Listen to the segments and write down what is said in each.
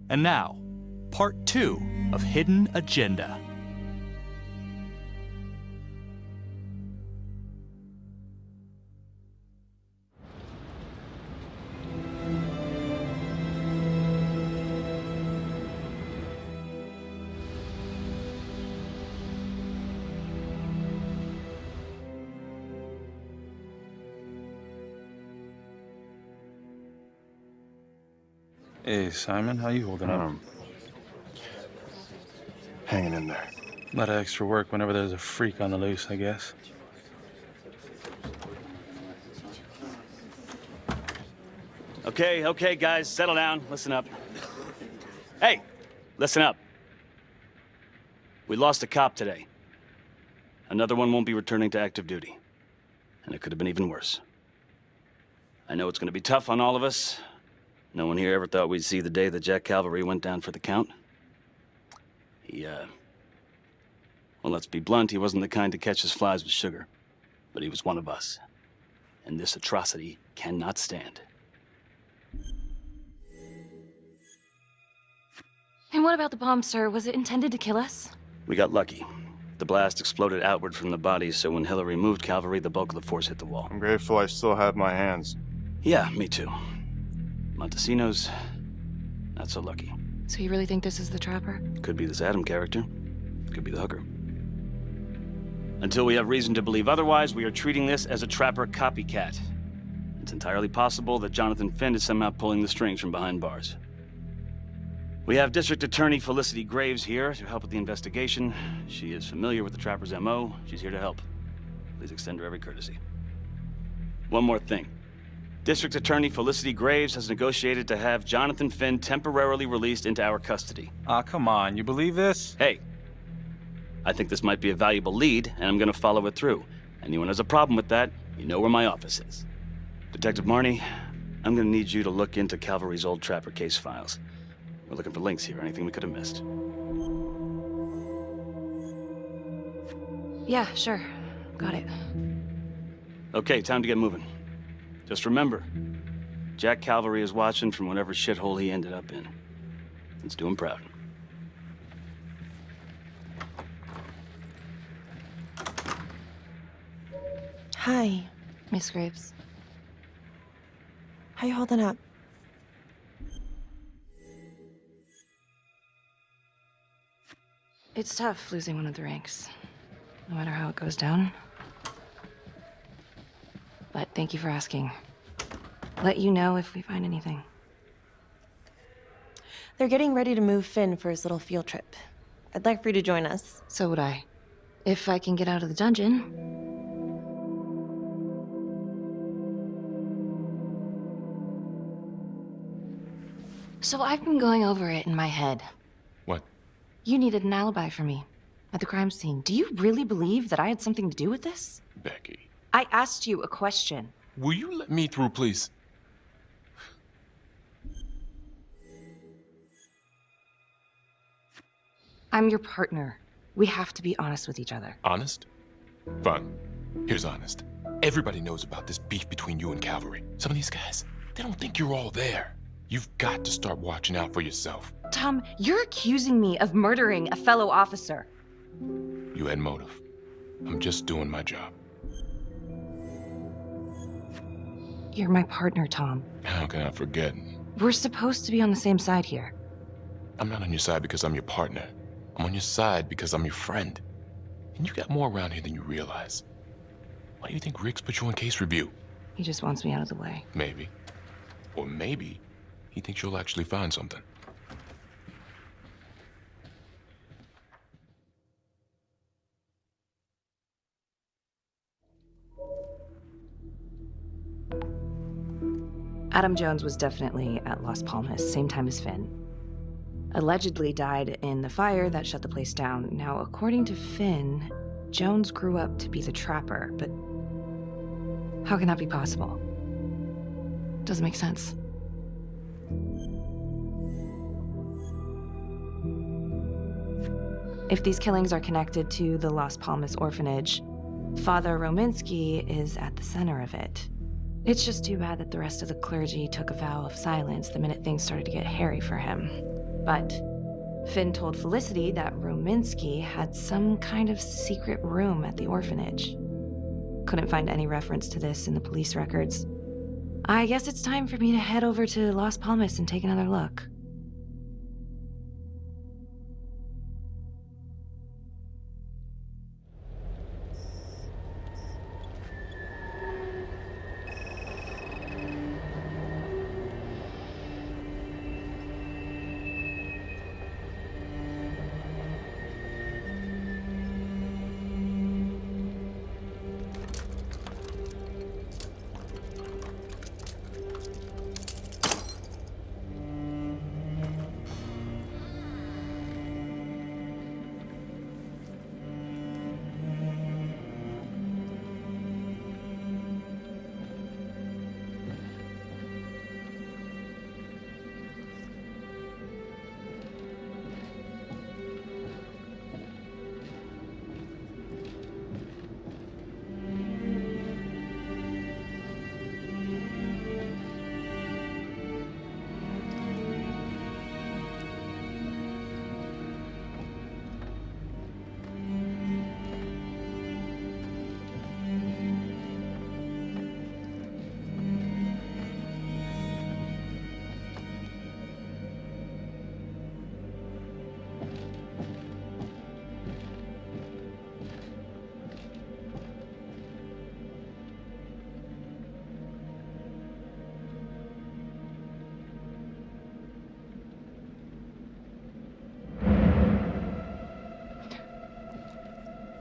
And now, part 2 of Hidden Agenda. Hey, Simon, how you holding up? Hanging in there. A lot of extra work whenever there's a freak on the loose, I guess. Okay, guys, settle down. Listen up. Hey, listen up. We lost a cop today. Another one won't be returning to active duty. And it could have been even worse. I know it's gonna be tough on all of us. No one here ever thought we'd see the day that Jack Calvary went down for the count. Well, let's be blunt, he wasn't the kind to catch his flies with sugar. But he was one of us. And this atrocity cannot stand. And what about the bomb, sir? Was it intended to kill us? We got lucky. The blast exploded outward from the bodies, so when Hillary moved Calvary, the bulk of the force hit the wall. I'm grateful I still have my hands. Yeah, me too. Montesino's not so lucky. So you really think this is the trapper? Could be this Adam character. Could be the hooker. Until we have reason to believe otherwise, we are treating this as a trapper copycat. It's entirely possible that Jonathan Finn is somehow pulling the strings from behind bars. We have District Attorney Felicity Graves here to help with the investigation. She is familiar with the trapper's MO. She's here to help. Please extend her every courtesy. One more thing. District Attorney Felicity Graves has negotiated to have Jonathan Finn temporarily released into our custody. Ah, come on, you believe this? Hey, I think this might be a valuable lead, and I'm gonna follow it through. Anyone has a problem with that, you know where my office is. Detective Marnie, I'm gonna need you to look into Calvary's old trapper case files. We're looking for links here, anything we could have missed. Yeah, sure. Got it. Okay, time to get moving. Just remember, Jack Calvary is watching from whatever shithole he ended up in. Let's do him proud. Hi. Miss Graves. How you holding up? It's tough losing one of the ranks, no matter how it goes down. But thank you for asking. Let you know if we find anything. They're getting ready to move Finn for his little field trip. I'd like for you to join us. So would I. If I can get out of the dungeon. So I've been going over it in my head. What? You needed an alibi for me at the crime scene. Do you really believe that I had something to do with this? Becky. I asked you a question. Will you let me through, please? I'm your partner. We have to be honest with each other. Honest? Fine. Here's honest. Everybody knows about this beef between you and Calvary. Some of these guys, they don't think you're all there. You've got to start watching out for yourself. Tom, you're accusing me of murdering a fellow officer. You had motive. I'm just doing my job. You're my partner, Tom. How can I forget? We're supposed to be on the same side here. I'm not on your side because I'm your partner. I'm on your side because I'm your friend. And you got more around here than you realize. Why do you think Riggs put you on case review? He just wants me out of the way. Maybe. Or maybe he thinks you'll actually find something. Adam Jones was definitely at Las Palmas, same time as Finn. Allegedly died in the fire that shut the place down. Now, according to Finn, Jones grew up to be the trapper, but how can that be possible? Doesn't make sense. If these killings are connected to the Las Palmas orphanage, Father Rominsky is at the center of it. It's just too bad that the rest of the clergy took a vow of silence the minute things started to get hairy for him. But Finn told Felicity that Rominsky had some kind of secret room at the orphanage. Couldn't find any reference to this in the police records. I guess it's time for me to head over to Las Palmas and take another look.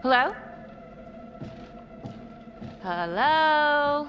Hello? Hello?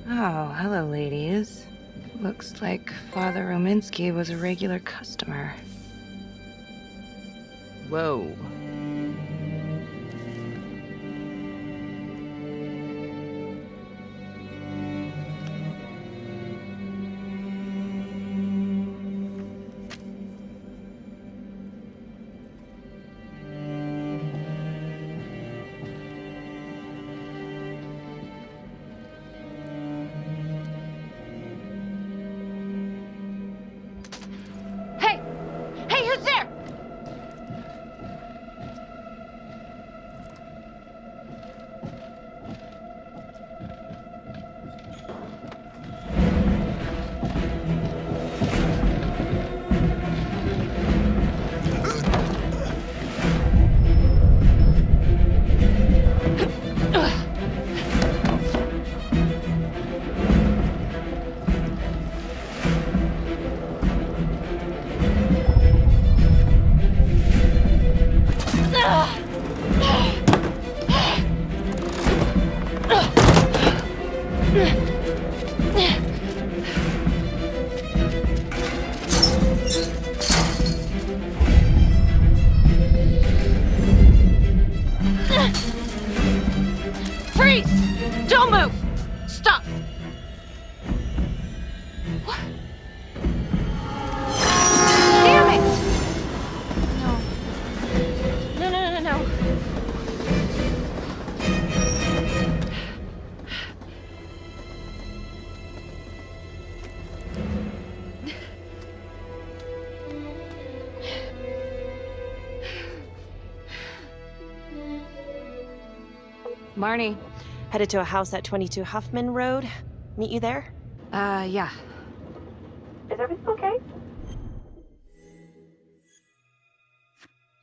Oh, hello, ladies. Looks like Father Rominsky was a regular customer. Whoa. Marnie. Headed to a house at 22 Huffman Road. Meet you there? Yeah. Is everything okay?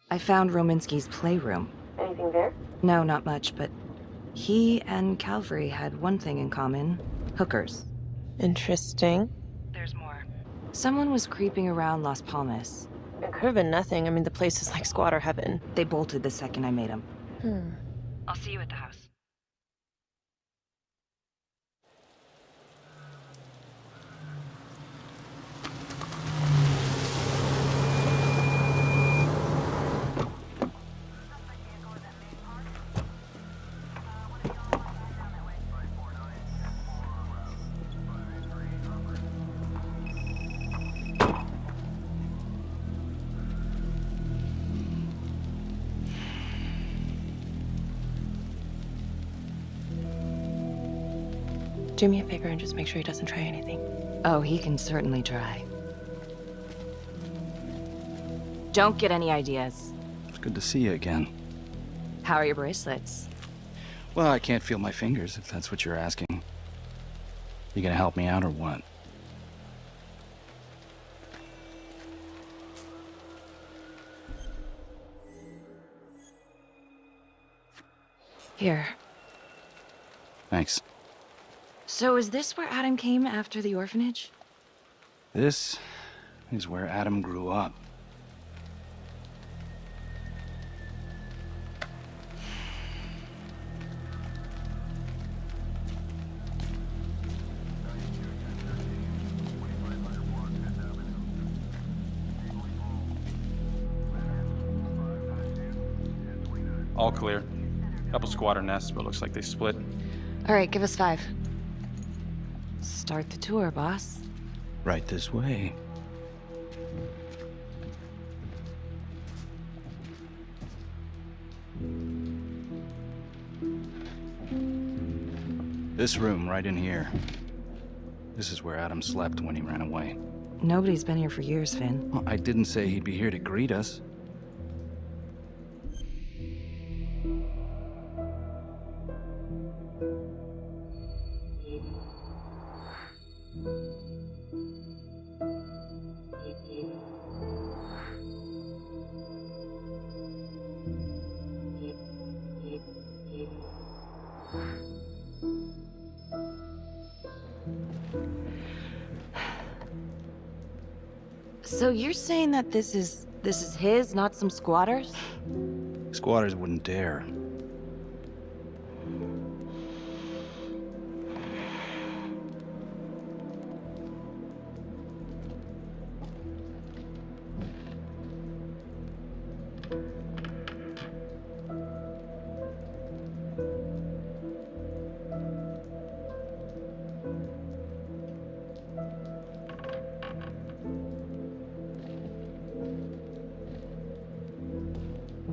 I found Rominski's playroom. Anything there? No, not much, but he and Calvary had one thing in common. Hookers. Interesting. There's more. Someone was creeping around Las Palmas. It could have been nothing. I mean, the place is like squatter heaven. They bolted the second I made them. Hmm. I'll see you at the house. Do me a favor and just make sure he doesn't try anything. Oh, he can certainly try. Don't get any ideas. It's good to see you again. How are your bracelets? Well, I can't feel my fingers, if that's what you're asking. You gonna help me out or what? Here. Thanks. So is this where Adam came after the orphanage? This is where Adam grew up. All clear. Couple squatter nests, but looks like they split. All right, give us 5. Start the tour, boss. Right this way. This room right in here. This is where Adam slept when he ran away. Nobody's been here for years, Finn. Well, I didn't say he'd be here to greet us. So you're saying that this is his, not some squatters? Squatters wouldn't dare.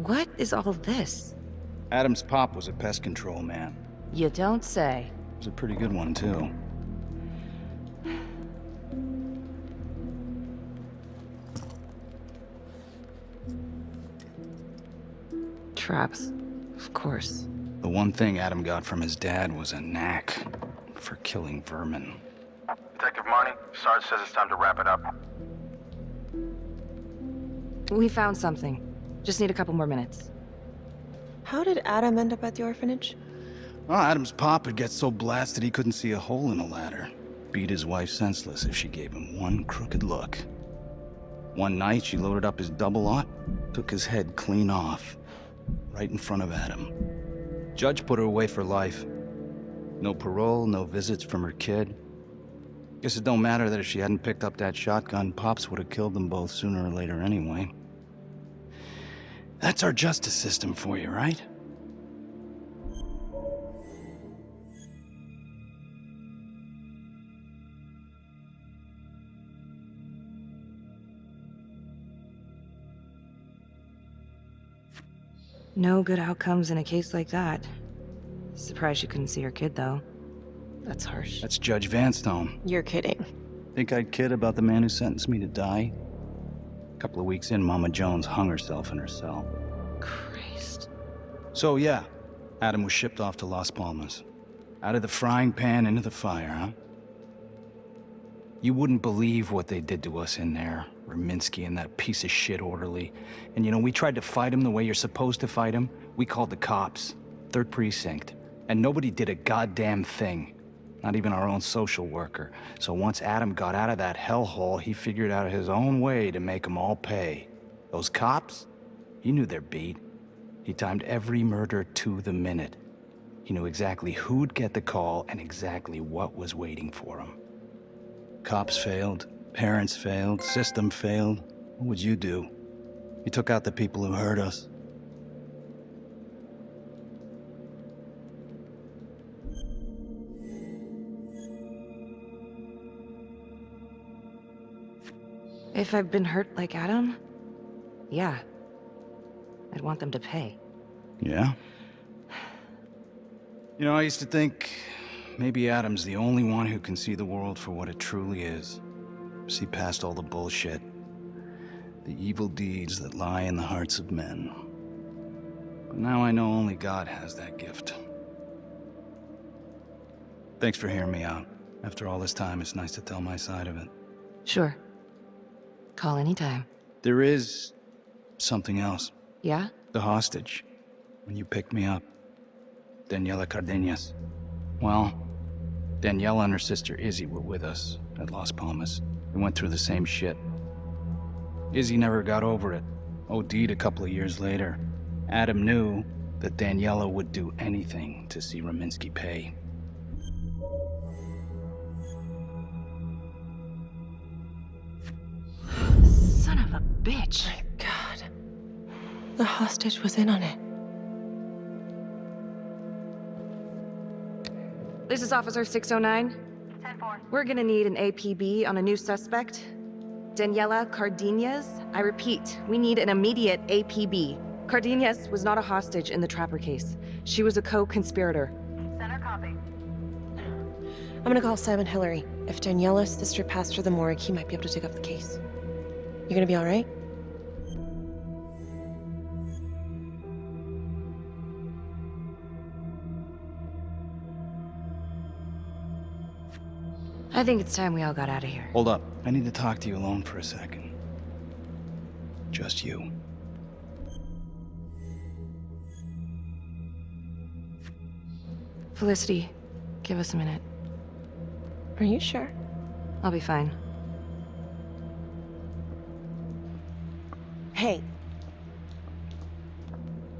What is all this? Adam's pop was a pest control man. You don't say. He was a pretty good one, too. Traps, of course. The one thing Adam got from his dad was a knack for killing vermin. Detective Marnie, Sarge says it's time to wrap it up. We found something. Just need a couple more minutes. How did Adam end up at the orphanage? Well, Adam's pop would get so blasted he couldn't see a hole in a ladder. Beat his wife senseless if she gave him one crooked look. One night, she loaded up his double-aught, took his head clean off, right in front of Adam. Judge put her away for life. No parole, no visits from her kid. Guess it don't matter that if she hadn't picked up that shotgun, Pops would have killed them both sooner or later anyway. That's our justice system for you, right? No good outcomes in a case like that. Surprised she couldn't see her kid, though. That's harsh. That's Judge Vanstone. You're kidding. Think I'd kid about the man who sentenced me to die? A couple of weeks in, Mama Jones hung herself in her cell. Christ. So yeah, Adam was shipped off to Las Palmas. Out of the frying pan into the fire, huh? You wouldn't believe what they did to us in there. Rominsky and that piece of shit orderly. And you know, we tried to fight him the way you're supposed to fight him. We called the cops. 3rd Precinct. And nobody did a goddamn thing. Not even our own social worker. So once Adam got out of that hellhole, he figured out his own way to make them all pay. Those cops? He knew their beat. He timed every murder to the minute. He knew exactly who'd get the call and exactly what was waiting for him. Cops failed, parents failed, system failed. What would you do? He took out the people who hurt us. If I've been hurt like Adam, yeah. I'd want them to pay. Yeah? You know, I used to think maybe Adam's the only one who can see the world for what it truly is. See past all the bullshit. The evil deeds that lie in the hearts of men. But now I know only God has that gift. Thanks for hearing me out. After all this time, it's nice to tell my side of it. Sure. Call anytime. There is something else. Yeah? The hostage. When you picked me up. Daniela Cardenas. Well, Daniela and her sister Izzy were with us at Las Palmas. We went through the same shit. Izzy never got over it. OD'd a couple of years later. Adam knew that Daniela would do anything to see Rominsky pay. Son of a bitch. My God. The hostage was in on it. This is Officer 609. 10-4. We're gonna need an APB on a new suspect. Daniela Cardenas. I repeat, we need an immediate APB. Cardenas was not a hostage in the Trapper case. She was a co-conspirator. Center copy. I'm gonna call Simon Hillary. If Daniela's sister passed through the morgue, he might be able to take up the case. You gonna be all right? I think it's time we all got out of here. Hold up. I need to talk to you alone for a second. Just you. Felicity, give us a minute. Are you sure? I'll be fine. Hey.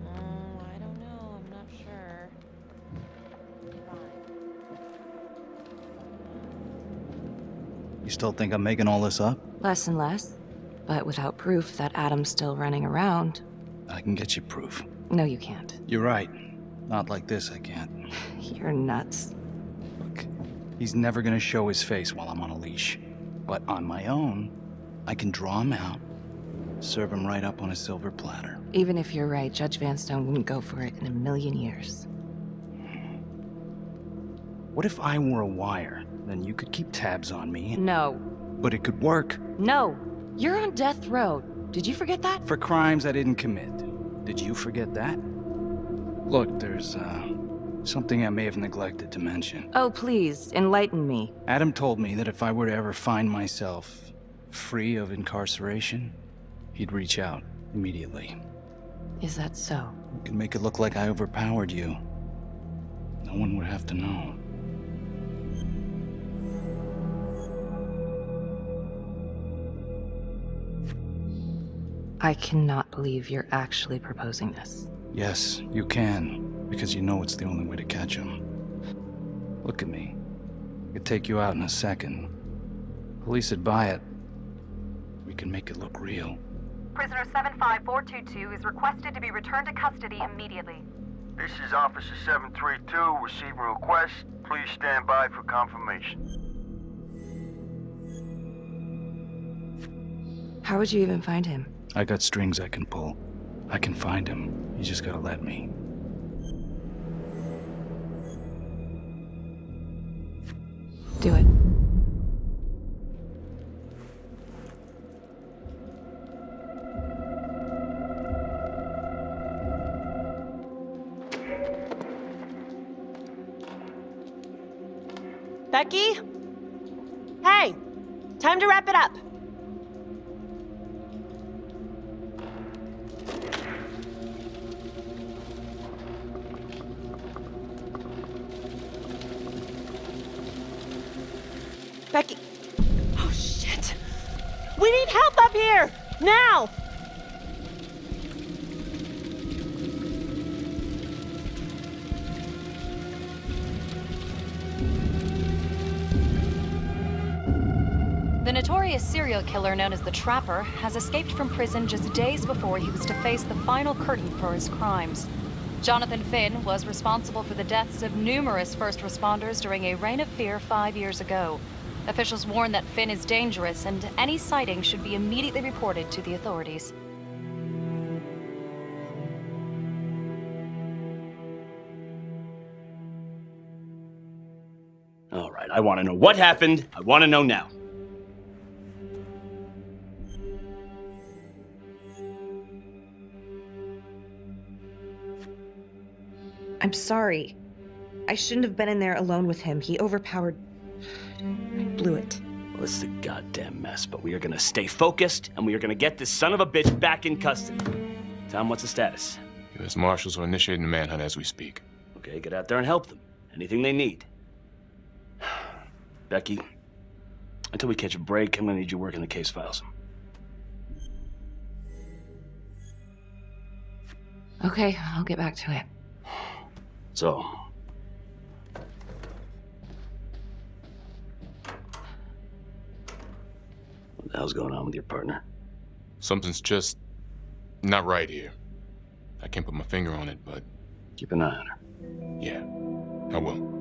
I don't know. I'm not sure. You still think I'm making all this up? Less and less. But without proof that Adam's still running around. I can get you proof. No, you can't. You're right. Not like this, I can't. You're nuts. Look, he's never gonna show his face while I'm on a leash. But on my own, I can draw him out, serve him right up on a silver platter. Even if you're right, Judge Vanstone wouldn't go for it in a million years. What if I were a wire? Then you could keep tabs on me. No. But it could work. No. You're on death row. Did you forget that? For crimes I didn't commit. Did you forget that? Look, there's, something I may have neglected to mention. Oh, please, enlighten me. Adam told me that if I were to ever find myself free of incarceration, he'd reach out immediately. Is that so? You could make it look like I overpowered you. No one would have to know. I cannot believe you're actually proposing this. Yes, you can, because you know it's the only way to catch him. Look at me. I could take you out in a second. Police would buy it. We can make it look real. Prisoner 75422 is requested to be returned to custody immediately. This is Officer 732 receiving request. Please stand by for confirmation. How would you even find him? I got strings I can pull. I can find him. You just gotta let me. Do it. Becky? Hey, time to wrap it up. Becky. Oh, shit. We need help up here! Now! The notorious serial killer known as the Trapper has escaped from prison just days before he was to face the final curtain for his crimes. Jonathan Finn was responsible for the deaths of numerous first responders during a reign of fear 5 years ago. Officials warn that Finn is dangerous and any sighting should be immediately reported to the authorities. All right, I want to know what happened. I want to know now. I'm sorry. I shouldn't have been in there alone with him. He overpowered... I blew it. Well, this is a goddamn mess, but we are gonna stay focused, and we are gonna get this son of a bitch back in custody. Tom, what's the status? U.S. Marshals are initiating the manhunt as we speak. Okay, get out there and help them. Anything they need. Becky, until we catch a break, I'm gonna need you working the case files. Okay, I'll get back to it. So, what the hell's going on with your partner? Something's just not right here. I can't put my finger on it, but... Keep an eye on her. Yeah, I will.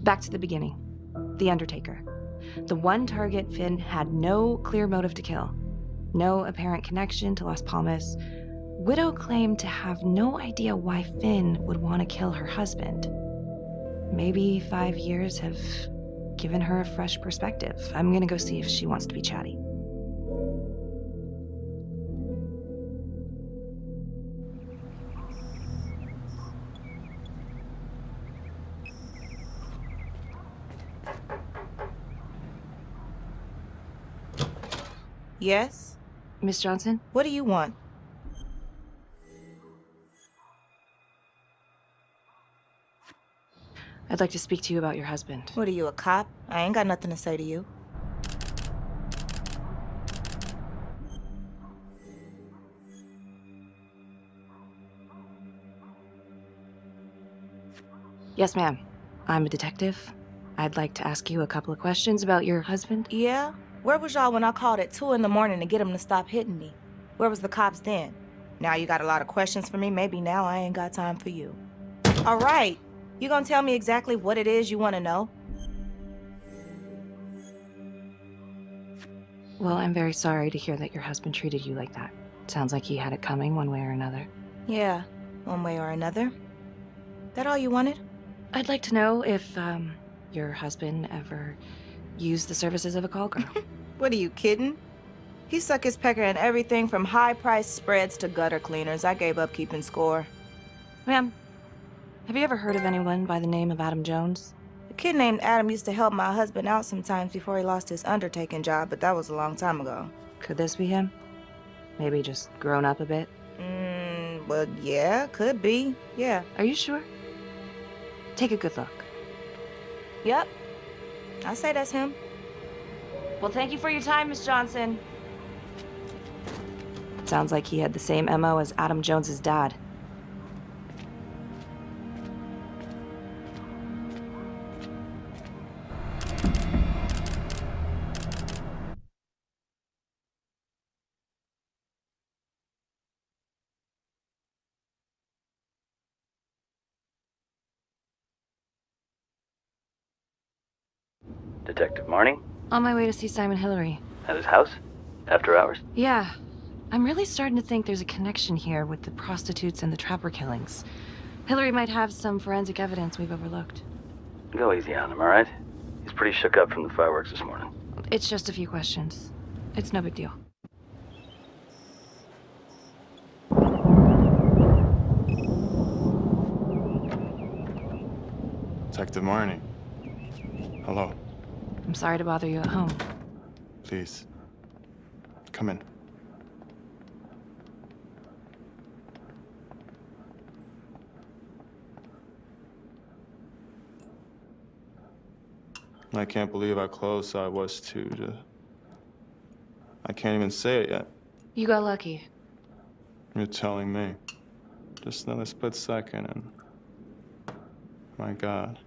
Back to the beginning. The Undertaker. The one target Finn had no clear motive to kill. No apparent connection to Las Palmas. Widow claimed to have no idea why Finn would want to kill her husband. Maybe 5 years have given her a fresh perspective. I'm gonna go see if she wants to be chatty. Yes? Miss Johnson? What do you want? I'd like to speak to you about your husband. What are you, a cop? I ain't got nothing to say to you. Yes, ma'am. I'm a detective. I'd like to ask you a couple of questions about your husband. Yeah? Where was y'all when I called at 2 in the morning to get him to stop hitting me? Where was the cops then? Now you got a lot of questions for me. Maybe now I ain't got time for you. All right. You gonna tell me exactly what it is you want to know? Well, I'm very sorry to hear that your husband treated you like that. Sounds like he had it coming one way or another. Yeah, one way or another. That all you wanted? I'd like to know if, your husband ever used the services of a call girl. What are you kidding? He suck his pecker in everything from high-priced spreads to gutter cleaners. I gave up keeping score. Ma'am, have you ever heard of anyone by the name of Adam Jones? A kid named Adam used to help my husband out sometimes before he lost his undertaking job, but that was a long time ago. Could this be him? Maybe just grown up a bit? Well, yeah, could be. Yeah. Are you sure? Take a good look. Yep. I say that's him. Well, thank you for your time, Miss Johnson. Sounds like he had the same MO as Adam Jones's dad. Detective Marnie? On my way to see Simon Hillary. At his house? After hours? Yeah. I'm really starting to think there's a connection here with the prostitutes and the trapper killings. Hillary might have some forensic evidence we've overlooked. Go easy on him, alright? He's pretty shook up from the fireworks this morning. It's just a few questions. It's no big deal. Detective Marnie. Hello. I'm sorry to bother you at home. Please. Come in. I can't believe how close I was to... I can't even say it yet. You got lucky. You're telling me. Just another split second and... My God.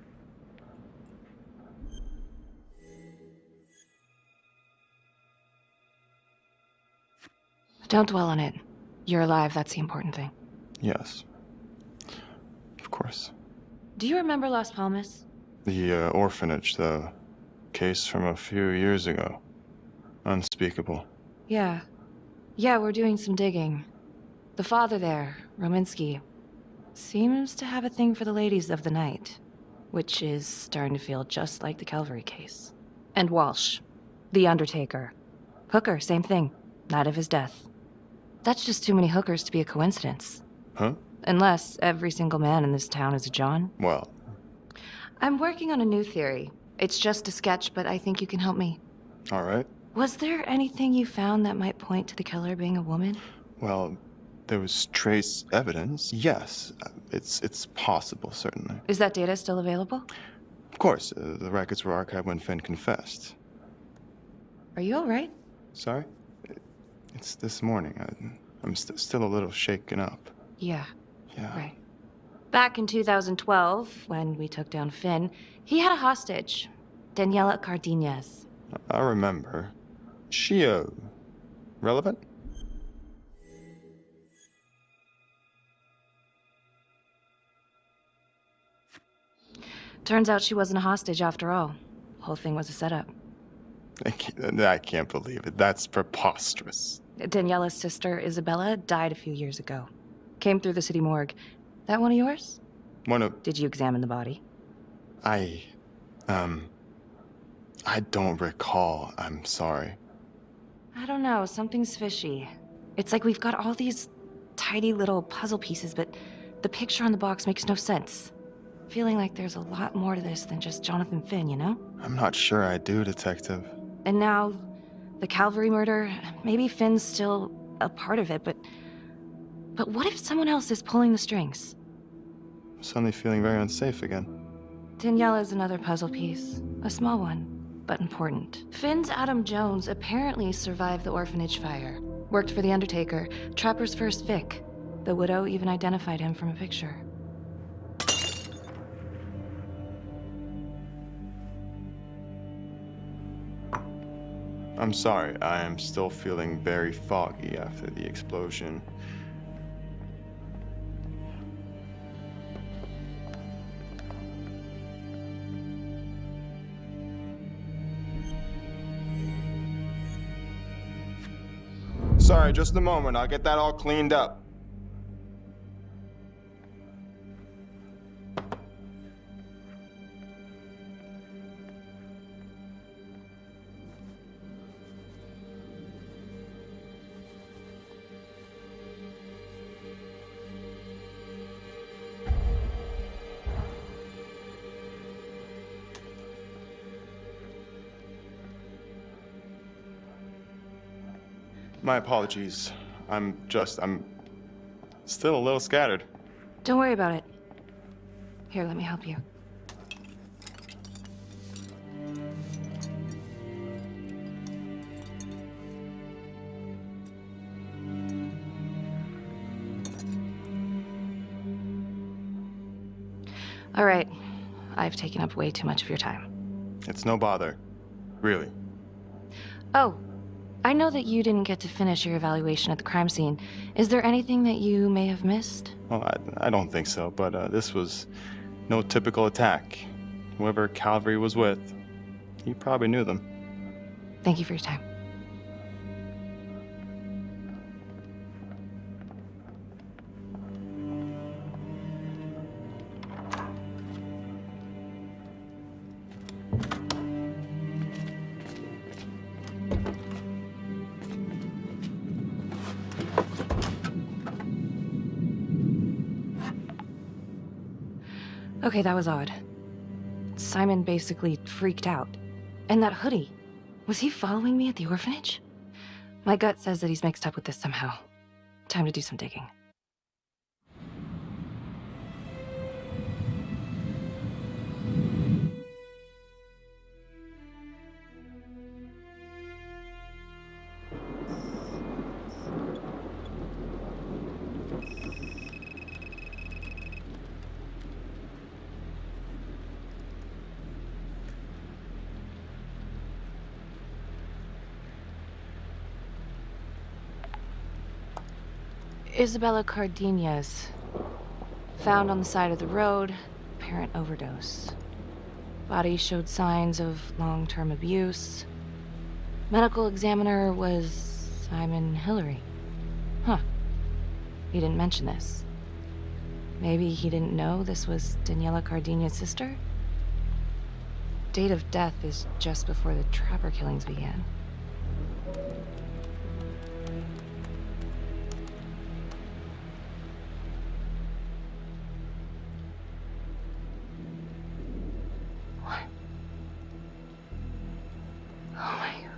Don't dwell on it. You're alive, that's the important thing. Yes. Of course. Do you remember Las Palmas? The orphanage, the case from a few years ago. Unspeakable. Yeah. Yeah, we're doing some digging. The father there, Rominsky, seems to have a thing for the ladies of the night, which is starting to feel just like the Calvary case. And Walsh, the undertaker. Hooker, same thing. Night of his death. That's just too many hookers to be a coincidence. Huh? Unless every single man in this town is a John. Well... I'm working on a new theory. It's just a sketch, but I think you can help me. All right. Was there anything you found that might point to the killer being a woman? Well, there was trace evidence. Yes, it's possible, certainly. Is that data still available? Of course, the records were archived when Finn confessed. Are you all right? Sorry? It's this morning. I'm still a little shaken up. Yeah. Yeah. Right. Back in 2012, when we took down Finn, he had a hostage, Daniela Cardenas. I remember. She, relevant? Turns out she wasn't a hostage after all. Whole thing was a setup. I can't believe it. That's preposterous. Daniela's sister, Isabella, died a few years ago. Came through the city morgue. That one of yours? One of... Did you examine the body? I don't recall. I'm sorry. I don't know. Something's fishy. It's like we've got all these tidy little puzzle pieces, but the picture on the box makes no sense. Feeling like there's a lot more to this than just Jonathan Finn, you know? I'm not sure I do, Detective. And now, the Calvary murder, maybe Finn's still a part of it, but what if someone else is pulling the strings? I'm suddenly feeling very unsafe again. Daniela's another puzzle piece. A small one, but important. Finn's Adam Jones apparently survived the orphanage fire. Worked for the Undertaker, Trapper's first Vic. The widow even identified him from a picture. I'm sorry, I am still feeling very foggy after the explosion. Sorry, just a moment. I'll get that all cleaned up. My apologies. I'm still a little scattered. Don't worry about it. Here, let me help you. All right. I've taken up way too much of your time. It's no bother. Really. Oh, I know that you didn't get to finish your evaluation at the crime scene. Is there anything that you may have missed? Well, I don't think so, but this was no typical attack. Whoever Calvary was with, he probably knew them. Thank you for your time. Okay, that was odd. Simon basically freaked out. And that hoodie, was he following me at the orphanage? My gut says that he's mixed up with this somehow. Time to do some digging. Isabella Cardenas. Found on the side of the road, apparent overdose. Body showed signs of long-term abuse. Medical examiner was Simon Hillary. Huh. He didn't mention this. Maybe he didn't know this was Daniela Cardenas' sister? Date of death is just before the Trapper killings began. Oh my God.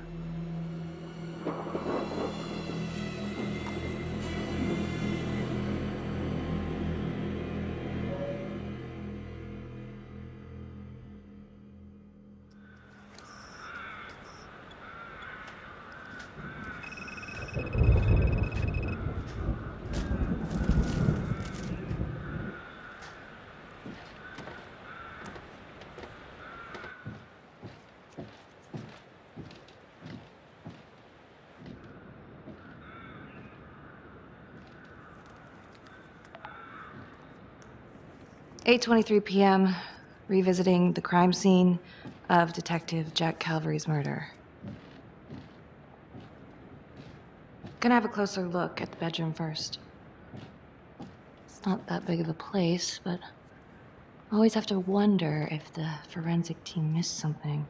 8:23 p.m., revisiting the crime scene of Detective Jack Calvary's murder. Gonna have a closer look at the bedroom first. It's not that big of a place, but I always have to wonder if the forensic team missed something.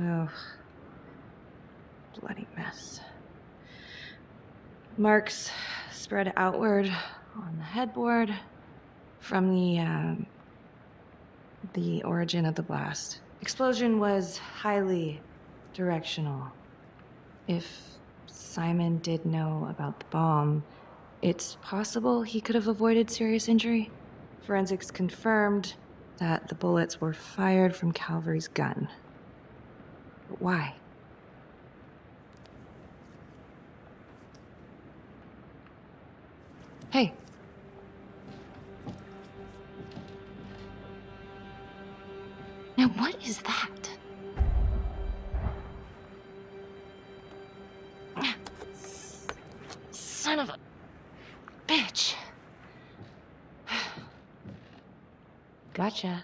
Oh, bloody mess. Marks spread outward on the headboard from the origin of the blast. Explosion was highly directional. If Simon did know about the bomb, it's possible he could have avoided serious injury. Forensics confirmed that the bullets were fired from Calvary's gun. But why? Hey. Now what is that? Son of a bitch. Gotcha.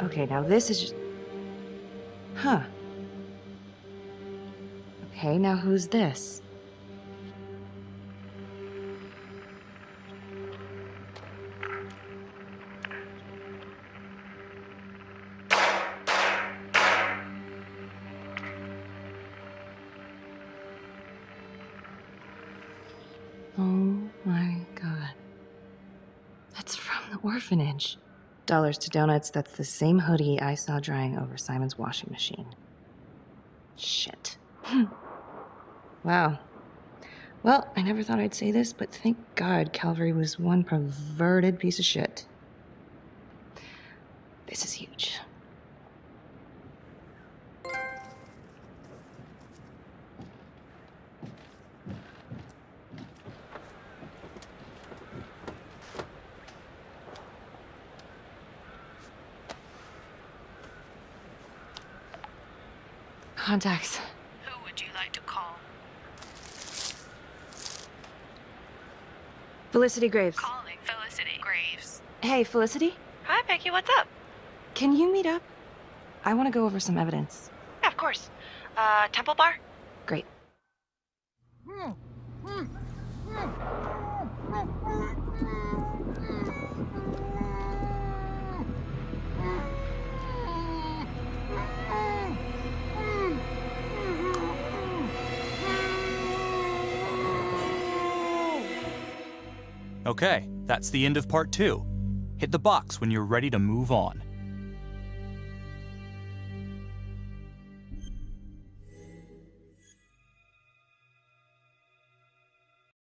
Okay, now this is just... Huh. Okay, now who's this? Oh my God. That's from the orphanage. Dollars to donuts, that's the same hoodie I saw drying over Simon's washing machine. Shit. Wow. Well, I never thought I'd say this, but thank God Calvary was one perverted piece of shit. This is huge. Contacts. Who would you like to call? Felicity Graves. Calling Felicity Graves. Hey, Felicity? Hi, Becky, what's up? Can you meet up? I want to go over some evidence. Yeah, of course. Temple Bar? Great. Okay, that's the end of part 2. Hit the box when you're ready to move on.